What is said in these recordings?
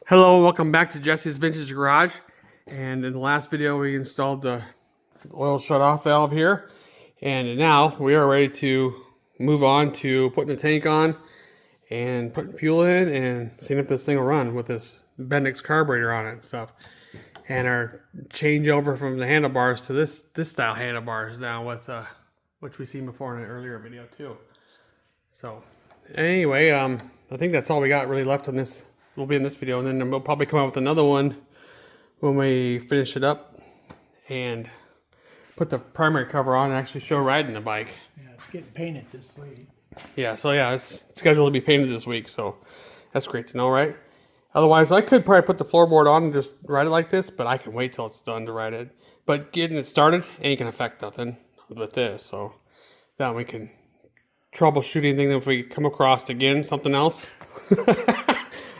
Hello, welcome back to Jesse's Vintage Garage. And in the last video, we installed the oil shut-off valve here. And now we are ready to move on to putting the tank on and putting fuel in and seeing if this thing will run with this Bendix carburetor on it and stuff. And our changeover from the handlebars to this style handlebars now with which we've seen before in an earlier video too. So anyway, I think that's all we got really left on this. Will be in this video, and then we'll probably come out with another one when we finish it up and put the primary cover on and actually show riding the bike. Yeah, it's getting painted this week. Yeah, so yeah, it's scheduled to be painted this week, so that's great to know, right? Otherwise, I could probably put the floorboard on and just ride it like this, but I can wait till it's done to ride it. But getting it started ain't gonna affect nothing with this, so then we can troubleshoot anything if we come across again something else.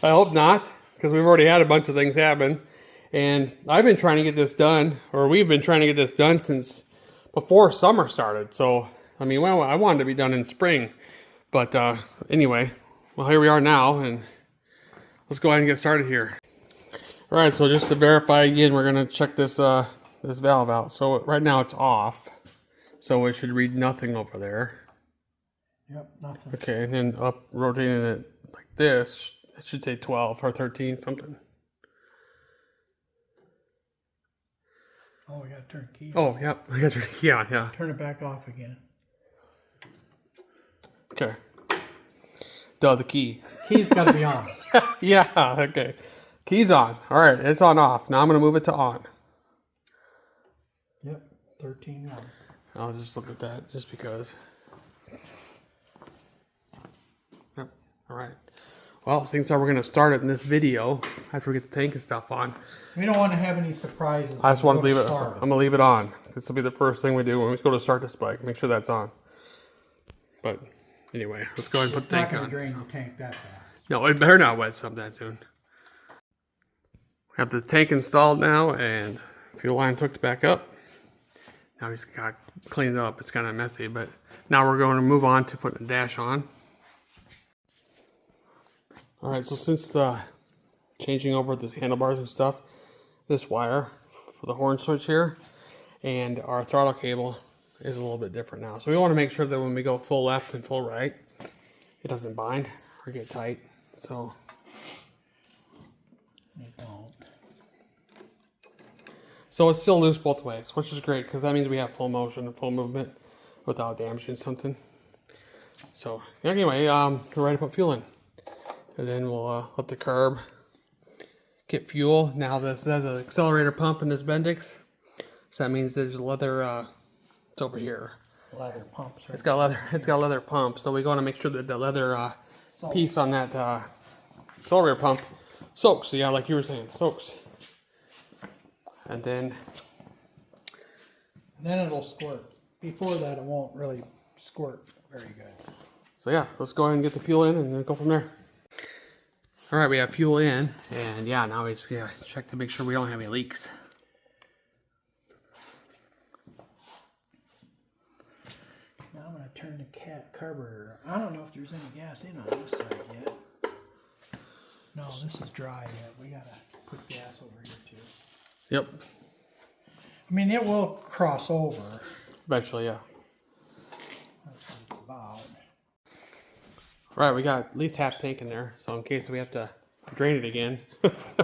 I hope not, because we've already had a bunch of things happen. And I've been trying to get this done, or we've been trying to get this done since before summer started. So, I mean, well, I wanted to be done in spring. But anyway, well, here we are now, and let's go ahead and get started here. All right, so just to verify again, we're going to check this, this valve out. So right now it's off. So it should read nothing over there. Yep, nothing. Okay, and then up, rotating it like this. It should say 12 or 13, something. Oh, we got to turn keys. Oh, yep. I got to turn the key on, yeah. Turn it back off again. Okay. Duh, the key. Key's got to be on. Yeah, okay. Key's on. All right, it's on off. Now I'm going to move it to on. Yep, 13 on. I'll just look at that just because. Yep, all right. Well, seeing how we're going to start it in this video after we get the tank and stuff on. We don't want to have any surprises. I just want to leave it. I'm going to leave it on. This will be the first thing we do when we go to start this bike. Make sure that's on. But anyway, let's go ahead and put the tank on. It's not going to drain the tank that fast. No, it better not wet sometime soon. We have the tank installed now and fuel line hooked back up. Now we just got to clean it up. It's kind of messy, but now we're going to move on to putting the dash on. All right, so since the changing over the handlebars and stuff, this wire for the horn switch here and our throttle cable is a little bit different now. So we want to make sure that when we go full left and full right, it doesn't bind or get tight. So It don't. So it's still loose both ways, which is great because that means we have full motion and full movement without damaging something. So anyway, we're ready to put fuel in. And then we'll let the carb get fuel. Now this has an accelerator pump in this Bendix. So that means there's leather, it's over here. Leather pumps. Right? It's got leather pump. So we want to make sure that the leather piece on that accelerator pump soaks. So yeah, like you were saying, soaks. And then it'll squirt. Before that, it won't really squirt very good. So yeah, let's go ahead and get the fuel in and then go from there. All right, we have fuel in, and yeah, now we just gotta check to make sure we don't have any leaks. Now I'm going to turn the carburetor. I don't know if there's any gas in on this side yet. No, this is dry yet. We got to put gas over here too. Yep. I mean, it will cross over. Eventually, yeah. That's what it's about. All right, we got at least half tank in there, so in case we have to drain it again,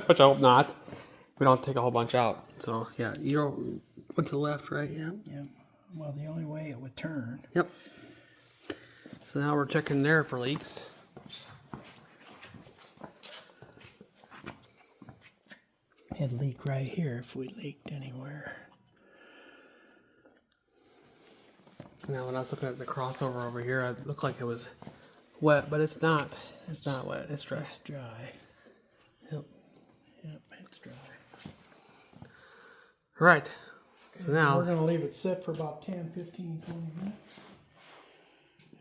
which I hope not, we don't take a whole bunch out. So yeah, you're went to the left, right? Yeah. Yeah. Well, the only way it would turn. Yep. So now we're checking there for leaks. It'd leak right here if we leaked anywhere. Now when I was looking at the crossover over here, it looked like it was wet, but it's not. It's not wet. It's dry. It's dry. Yep. Yep, it's dry. All right. So now we're going to leave it sit for about 10, 15, 20 minutes.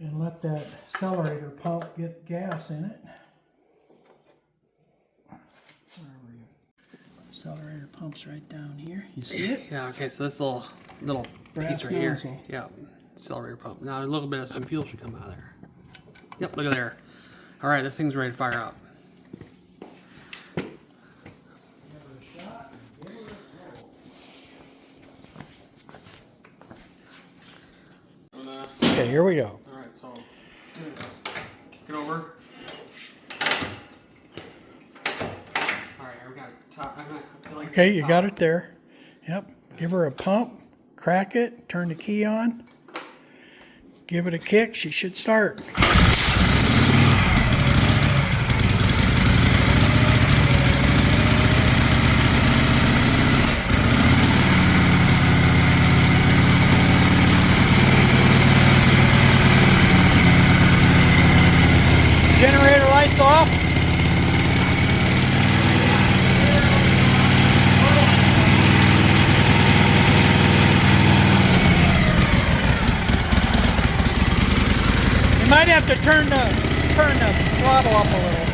And let that accelerator pump get gas in it. Where are you? Accelerator pump's right down here. You see it? Yeah, okay, so this little Brass piece right nozzle. here. Yeah, accelerator pump. Now a little bit of some fuel should come out of there. Yep, look at there. All right, this thing's ready to fire up. Okay, here we go. All right, so kick it over. All right, we got top. Okay, you got it there. Yep. Give her a pump, crack it, turn the key on, give it a kick. She should start. Generator lights off. You might have to turn the throttle up a little.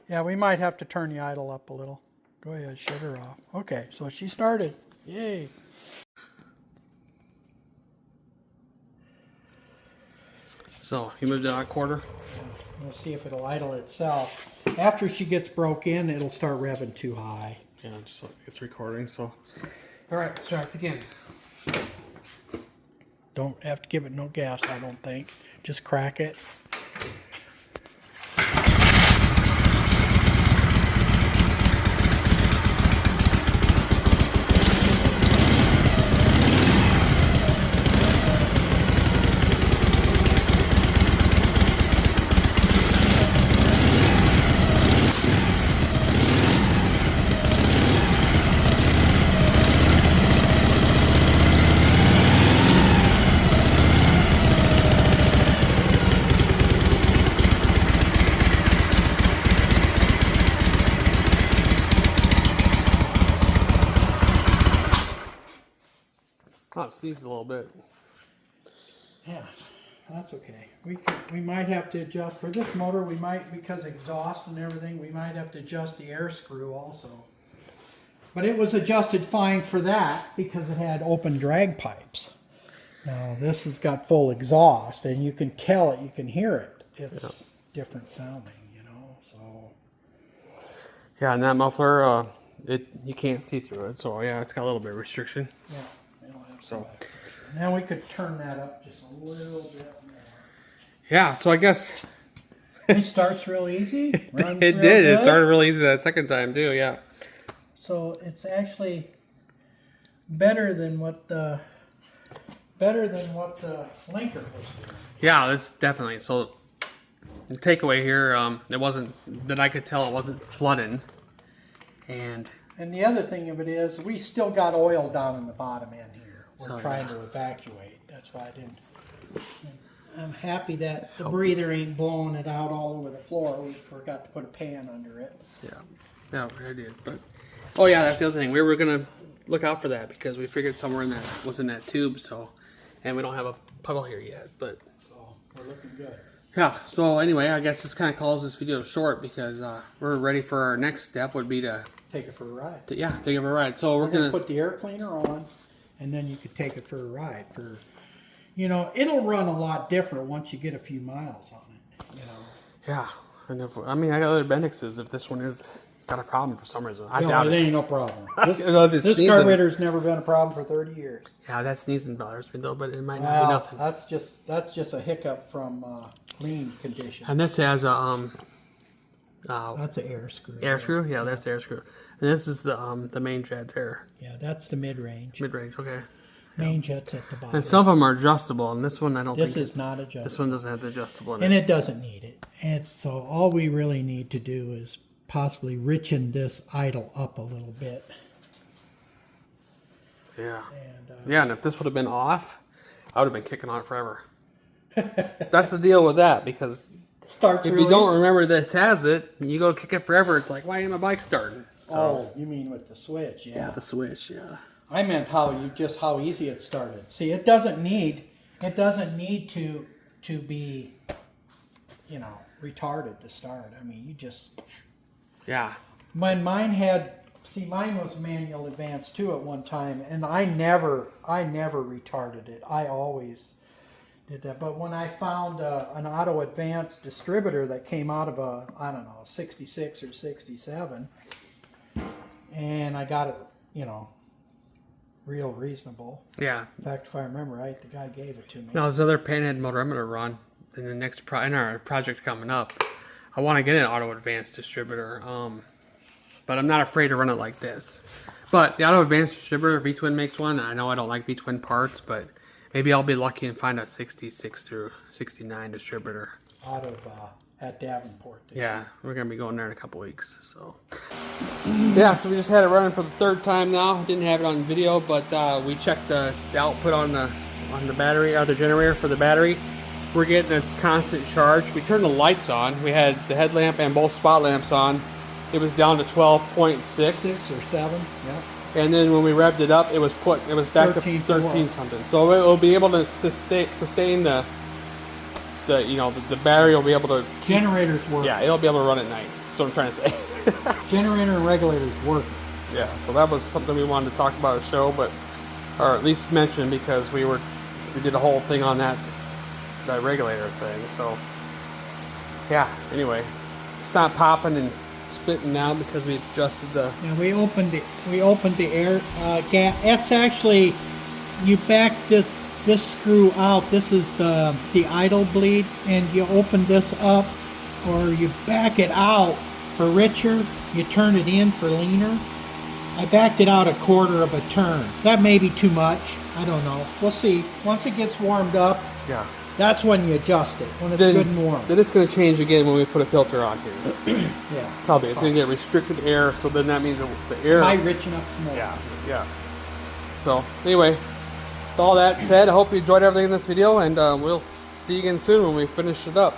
Yeah, we might have to turn the idle up a little. Go ahead, shut her off. Okay, so she started. Yay. So you moved it out a quarter. We'll see if it'll idle itself. After she gets broke in, it'll start revving too high. Yeah, just it's recording. So, all right, let's try this again. Don't have to give it no gas, I don't think. Just crack it. Oh, it sneezes a little bit. Yeah, that's okay. We might have to adjust for this motor. We might, because exhaust and everything, we might have to adjust the air screw also. But it was adjusted fine for that because it had open drag pipes. Now this has got full exhaust, and you can tell it, you can hear it. It's different sounding, you know. So Yeah, and that muffler, you can't see through it. So yeah, it's got a little bit of restriction. yeah, it'll have So. Now we could turn that up just a little bit more. Yeah, so I guess It starts real easy. it runs did. real It good. started really easy that second time too. Yeah. So it's actually better than what the linker was doing. Yeah, that's definitely. So the takeaway here, it wasn't that I could tell it wasn't flooding, and the other thing of it is we still got oil down in the bottom end here. We're So, trying to evacuate. That's why I didn't. I'm happy that the breather ain't blowing it out all over the floor. We forgot to put a pan under it. yeah, I did. But oh yeah, that's the other thing. We were gonna look out for that because we figured somewhere in that was in that tube. So, and we don't have a puddle here yet, but. So we're looking good. Yeah, so anyway, I guess this kind of calls this video short because we're ready for our next step would be to take it for a ride. take it for a ride. So we're Gonna gonna put the air cleaner on, and then you could take it for a ride. It'll run a lot different once you get a few miles on it. yeah. And I got other Bendixes if this one is got a problem for some reason. I No, doubt it it. ain't no problem. This This sneezing- carburetor's never been a problem for 30 years. Yeah, that sneezing bothers me though, but it might not be nothing. That's just a hiccup from lean condition. And this has a That's an air screw. air screw. Yeah, that's the air screw. And this is the main jet there, Yeah, that's the mid-range. mid range. Okay. Main jet's at the bottom. And some of them are adjustable, and this one I don't This think is not adjustable. This one doesn't have the adjustable in And it. it doesn't need it. And so all we really need to do is possibly richen this idle up a little bit. Yeah. And Yeah, and if this would have been off, I would have been kicking on it forever. That's the deal with that, because starts if really you don't remember this has it, you go kick it forever, it's like, why ain't my bike starting? Oh, you mean with the switch? Yeah. The switch, yeah. I meant how easy it started. See, it doesn't need to be, retarded to start. I mean, you just. Yeah. Mine was manual advance too at one time, and I never retarded it. I always did that. But when I found an auto advance distributor that came out of a 66 or 67, and I got it, real reasonable. Yeah. In fact, if I remember right, the guy gave it to me. Now, this other panhead motor I'm going to run in the next in our project coming up. I want to get an auto advanced distributor, but I'm not afraid to run it like this. But the auto advanced distributor, V-Twin makes one. I know I don't like V-Twin parts, but maybe I'll be lucky and find a 66 through 69 distributor. Out of at Davenport. Yeah, we're going to be going there in a couple weeks. So yeah, so we just had it running for the third time now. Didn't have it on video, but we checked the output on the battery, or the generator for the battery. We're getting a constant charge. We turned the lights on. We had the headlamp and both spot lamps on. It was down to 12.6. 6 or 7, yeah. And then when we revved it up, it was back to 13 something. So it will be able to sustain the battery will be able to Generators work. Yeah, it'll be able to run at night. That's what I'm trying to say. Generator and regulators work. Yeah, so that was something we wanted to talk about at the show, or at least mention, because we did a whole thing on that regulator thing. So yeah, anyway, it's not popping and spitting now because we adjusted the. Yeah, we opened the air gap. That's actually, you back this screw out. This is the idle bleed, and you open this up, or you back it out for richer. You turn it in for leaner. I backed it out a quarter of a turn. That may be too much. I don't know. We'll see. Once it gets warmed up, Yeah. that's when you adjust it, when it's good and warm. Then it's going to change again when we put a filter on here. Yeah. Probably. It's going to get restricted air, so then that means the air. Might richen up some more. Yeah. So, anyway, with all that said, I hope you enjoyed everything in this video, and we'll see you again soon when we finish it up.